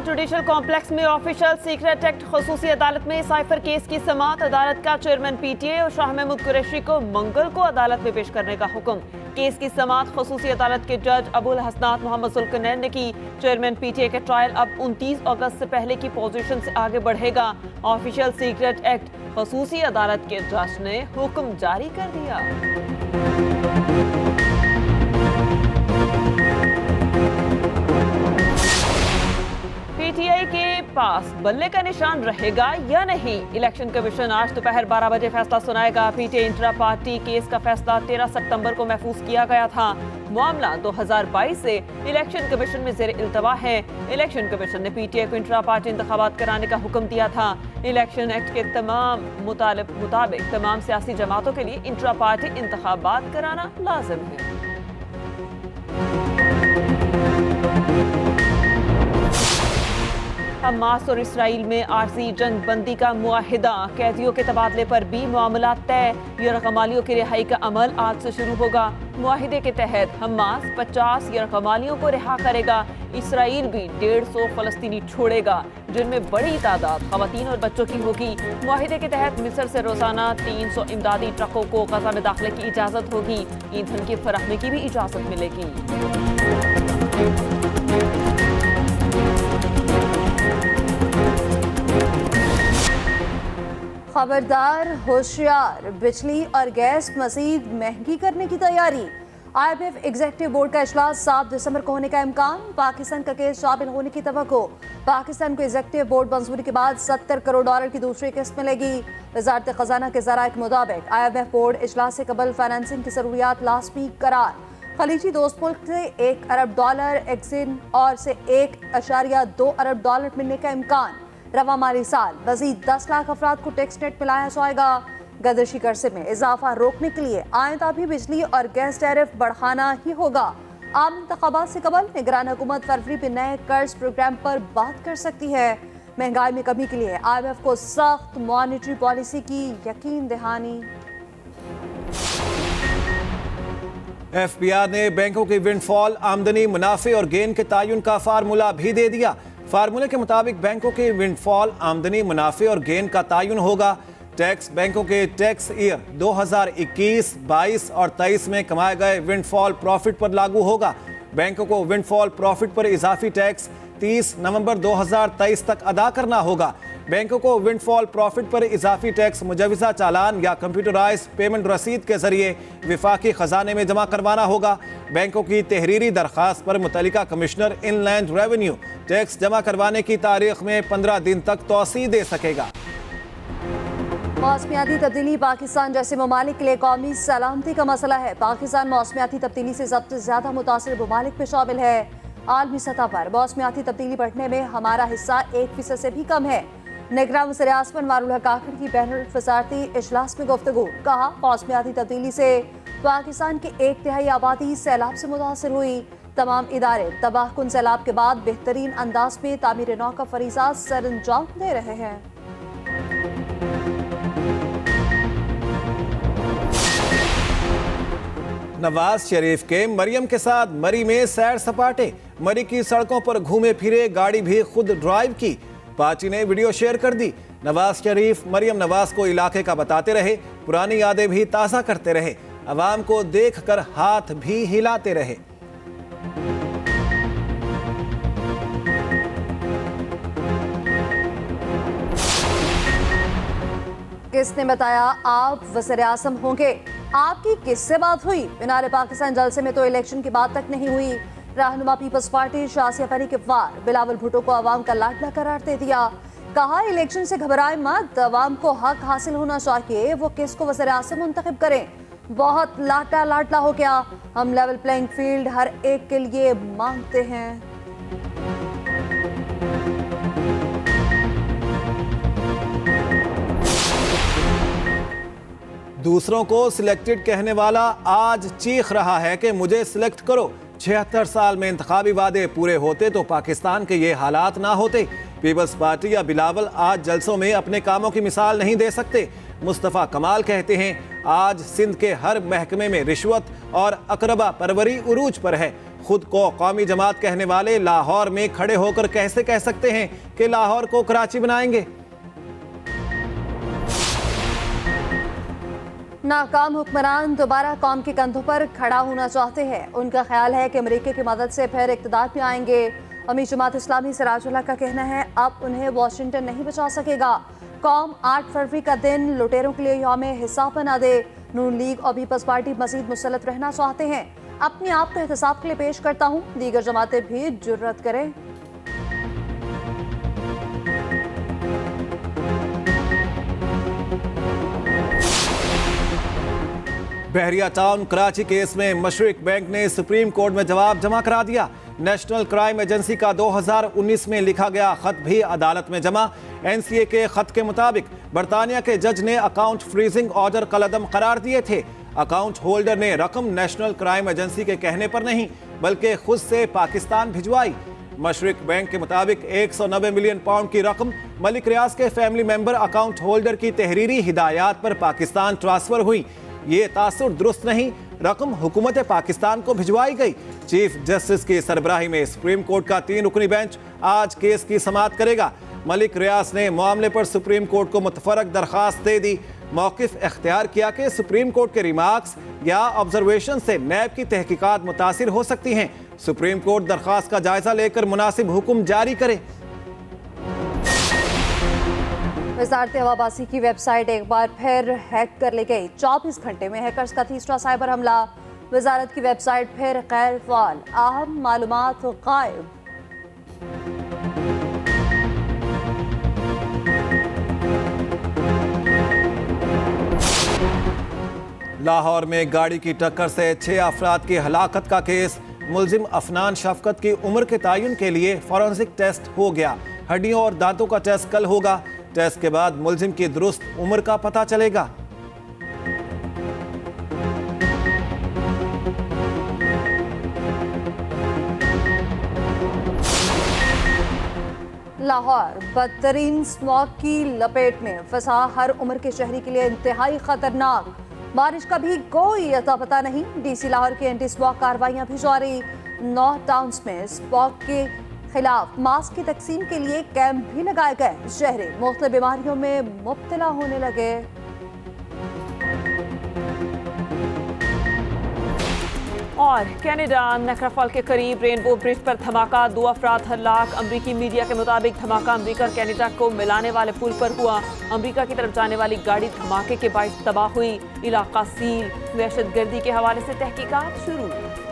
Judicial complex में official secret act खसूसी अदालत में साइफर केस की समाअत। अदालत का चेयरमैन पीटीए और शाह महमूद कुरैशी को मंगल को अदालत में पेश करने का हुक्म। केस की समाअत खसूसी अदालत के जज अबुल हसनात मोहम्मद जुल्करनैन ने की। चेयरमैन पीटीए का ट्रायल अब 29 अगस्त से पहले की पोजीशन से आगे बढ़ेगा। ऑफिशियल सीक्रेट एक्ट खसूसी अदालत के जज ने हुक्म जारी कर दिया। पीटीआई के पास बल्ले का निशान रहेगा या नहीं, इलेक्शन कमीशन आज दोपहर 12 बजे फैसला सुनाएगा। पीटीआई इंट्रा पार्टी केस का फैसला 13 सितंबर को महफूज किया गया था। मामला 2022 से इलेक्शन कमीशन में जेर इल्तवा है। इलेक्शन कमीशन ने पीटीआई को इंट्रा पार्टी इंतखाबात कराने का हुक्म दिया था। इलेक्शन एक्ट के तमाम मुताबिक तमाम सियासी जमातों के लिए इंट्रा पार्टी इंतखाबात कराना लाजिम है। हमास और इसराइल में आरजी जंग बंदी का मुआहिदा, कैदियों के तबादले पर भी मामला तय। यरगमालियों की रिहाई का अमल आज से शुरू होगा। मुआहिदे के तहत हमास 50 यरगमालियों को रिहा करेगा। इसराइल भी 150 फलस्तीनी छोड़ेगा, जिनमें बड़ी तादाद खवातीन और बच्चों की होगी। मुआहिदे के तहत मिस्र से रोजाना 300 इमदादी ट्रकों को गजा में दाखिले की इजाजत होगी। ईंधन की फराहमी की भी इजाजत मिलेगी। खबरदार, होशियार, बिजली और गैस मजीद महंगी करने की तैयारी। IMF एग्जीक्यूटिव बोर्ड का इजलास 7 दिसंबर को होने का इम्कान। पाकिस्तान का केस शामिल होने की तवक्को। पाकिस्तान को एग्जीक्यूटिव बोर्ड मंजूरी के बाद $70 करोड़ की दूसरी किस्त मिलेगी। वजारत खजाना के जराये के मुताबिक IMF बोर्ड इजलास से कबल फाइनेंसिंग की जरूरियात लाजमी करार। खलीजी दोस्त मुल्क से $1 अरब, एक्सिन और से $1.2 अरब मिलने का इम्कान। रवा माली साल मजीद 10 लाख अफराद को टैक्स नेट मिलाया जाएगा। गर्दिशी कर्जे में इजाफा रोकने के लिए आइंदा भी बिजली और गैस टैरिफ बढ़ाना ही होगा। आम इंतखाबात से कबल निगरान हुकूमत फरवरी में नए कर्ज प्रोग्राम पर बात कर सकती है। महंगाई में कमी के लिए IMF को सख्त मॉनेटरी पॉलिसी की यकीन दहानी। FBI ने बैंकों की विंडफॉल, आमदनी, मुनाफे और गेन के तायुन का फार्मूला भी दे दिया। फार्मूले के मुताबिक बैंकों की विंडफॉल, आमदनी, मुनाफे और गेन का तायुन होगा। टैक्स बैंकों के टैक्स ईयर 2021, 22 और 23 में कमाए गए विंडफॉल प्रॉफिट पर लागू होगा। बैंकों को विंडफॉल प्रॉफिट पर इजाफी टैक्स 30 नवंबर 2023 तक अदा करना होगा। बैंकों को विंडफॉल प्रॉफिट पर इजाफी टैक्स मुजवजा चालान या कंप्यूटराइज पेमेंट रसीद के जरिए विफाकी खजाने में जमा करवाना होगा। बैंकों की तहरीरी दरखास्त पर मुतल्लिका कमिश्नर इनलैंड रेवेन्यू टैक्स जमा करवाने की तारीख में 15 दिन तक तौसी दे सकेगा। मौसमियाती तब्दीली पाकिस्तान जैसे ममालिक के लिए कौमी सलामती का मसला है। पाकिस्तान मौसमियाती तब्दीली से सबसे ज्यादा मुतासिर ममालिक में शामिल है। आलमी सतह पर मौसमियाती तब्दीली बढ़ने में हमारा हिस्सा 1% से भी कम है। निगरान वज़ीर आज़म अनवारुल हक आखिर की बैनुल वज़ारती इजलास में गुफ्तगू। कहा, मौसमियाती तब्दीली से पाकिस्तान की 1/3 आबादी सैलाब से मुतासिर हुई। तमाम इदारे तबाहकुन सैलाब के बाद बेहतरीन अंदाज में तामीर नौ का फरीज़ा सर अंजाम दे रहे हैं। नवाज शरीफ के मरियम के साथ मरी में सैर सपाटे। मरी की सड़कों पर घूमे फिरे, गाड़ी भी खुद ड्राइव की। पार्टी ने वीडियो शेयर कर दी। नवाज शरीफ मरियम नवाज को इलाके का बताते रहे, पुरानी यादें भी ताज़ा करते रहे, अवाम को देखकर हाथ भी हिलाते रहे। किसने बताया आप वज़ीर आज़म होंगे? आपकी किससे बात हुई? मीनार पाकिस्तान जलसे में तो इलेक्शन की बात तक नहीं हुई। रहनुमा पीपल्स पार्टी शासिया परी के वार बिलावल भुट्टो को अवाम का लाडला करार दे दिया। कहा, इलेक्शन से घबराए मत, अवाम को हक हासिल होना चाहिए, वो किसको वज़ीर आज़म मुंतखब करें। बहुत लाटा लाडला हो गया। हम लेवल प्लेइंग फील्ड हर एक के लिए मांगते हैं। दूसरों को सिलेक्टेड कहने वाला आज चीख रहा है कि मुझे सिलेक्ट करो। 76 साल में इंतखाबी वादे पूरे होते तो पाकिस्तान के ये हालात ना होते। पीपल्स पार्टी या बिलावल आज जलसों में अपने कामों की मिसाल नहीं दे सकते। मुस्तफ़ा कमाल कहते हैं, आज सिंध के हर महकमे में रिश्वत और अकरबा परवरी उरूज पर है। खुद को कौमी जमात कहने वाले लाहौर में खड़े होकर कैसे कह सकते हैं कि लाहौर को कराची बनाएंगे? नाकाम हुक्मरान दोबारा कौम के कंधों पर खड़ा होना चाहते हैं। उनका ख्याल है कि अमेरिका की मदद से फिर इक़्तिदार में आएंगे। अमीर जमात इस्लामी सिराजुल्लाह का कहना है अब उन्हें वाशिंगटन नहीं बचा सकेगा। कौम 8 फरवरी का दिन लुटेरों के लिए यौम हिसाब बना दे। नून लीग और पीपल्स पार्टी मजीद मुसल्लत रहना चाहते हैं। अपने आप को एहतसाब के लिए पेश करता हूँ, दीगर जमातें भी जुर्रत करें। बहरिया टाउन कराची केस में मशरिक बैंक ने सुप्रीम कोर्ट में जवाब जमा करा दिया। नेशनल क्राइम एजेंसी का 2019 में लिखा गया खत भी अदालत में जमा। एनसीए के खत के मुताबिक बरतानिया के जज ने अकाउंट फ्रीजिंग ऑर्डर कलअदम करार दिए थे। अकाउंट होल्डर ने रकम नेशनल क्राइम एजेंसी के कहने पर नहीं बल्कि खुद से पाकिस्तान भिजवाई। मशरिक बैंक के मुताबिक 190 मिलियन पाउंड की रकम मलिक रियाज के फैमिली मेंबर अकाउंट होल्डर की तहरीरी हिदायत पर पाकिस्तान ट्रांसफर हुई। ये तासुर दुरुस्त नहीं, रकम हुकूमत पाकिस्तान को भिजवाई गई। चीफ जस्टिस की सरबराही में सुप्रीम कोर्ट का 3 रुकनी बेंच आज केस की समाअत करेगा। मलिक रियाज ने मामले पर सुप्रीम कोर्ट को मुतफरक दरखास्त दे दी। मौकिफ इख्तियार किया कि सुप्रीम कोर्ट के रिमार्क्स या ऑब्जर्वेशन से नैब की तहकीकात मुतासिर हो सकती हैं। सुप्रीम कोर्ट दरखास्त का जायजा लेकर मुनासिब हुक्म जारी करे। वजारत हवाबाजी की वेबसाइट एक बार फिर हैक कर ली गई। 24 घंटे में हैकर्स का तीसरा साइबर हमला। वजारत की वेबसाइट फिर गैर फाल, अहम मालूमात गायब। लाहौर में गाड़ी की टक्कर से 6 अफराद की हलाकत का केस। मुलजिम अफनान शफकत की उम्र के तयन के लिए फॉरेंसिक टेस्ट हो गया। हड्डियों और दांतों का टेस्ट कल होगा। टेस्ट के बाद मुलजिम की दुरुस्त उम्र का पता चलेगा। लाहौर बदतरीन स्मॉग की लपेट में फंसा, हर उम्र के शहरी के लिए इंतहाई खतरनाक। बारिश का भी कोई अता पता नहीं। डीसी लाहौर की एंटी स्मॉग कार्रवाइयां भी जारी। 9 टाउन्स में स्मॉग के खिलाफ मास्क की तकसीम के लिए कैंप भी लगाए गए। शहरी मुख्तलिफ बीमारियों में मुब्तला होने लगे। और कनाडा नेक्राफॉल के करीब रेनबो ब्रिज पर धमाका, 2 अफराद हलाक। अमरीकी मीडिया के मुताबिक धमाका अमरीका और कनाडा को मिलाने वाले पुल पर हुआ। अमरीका की तरफ जाने वाली गाड़ी धमाके के बाइस तबाह हुई। इलाका सील। दहशतगर्दी के हवाले से तहकीकात शुरू।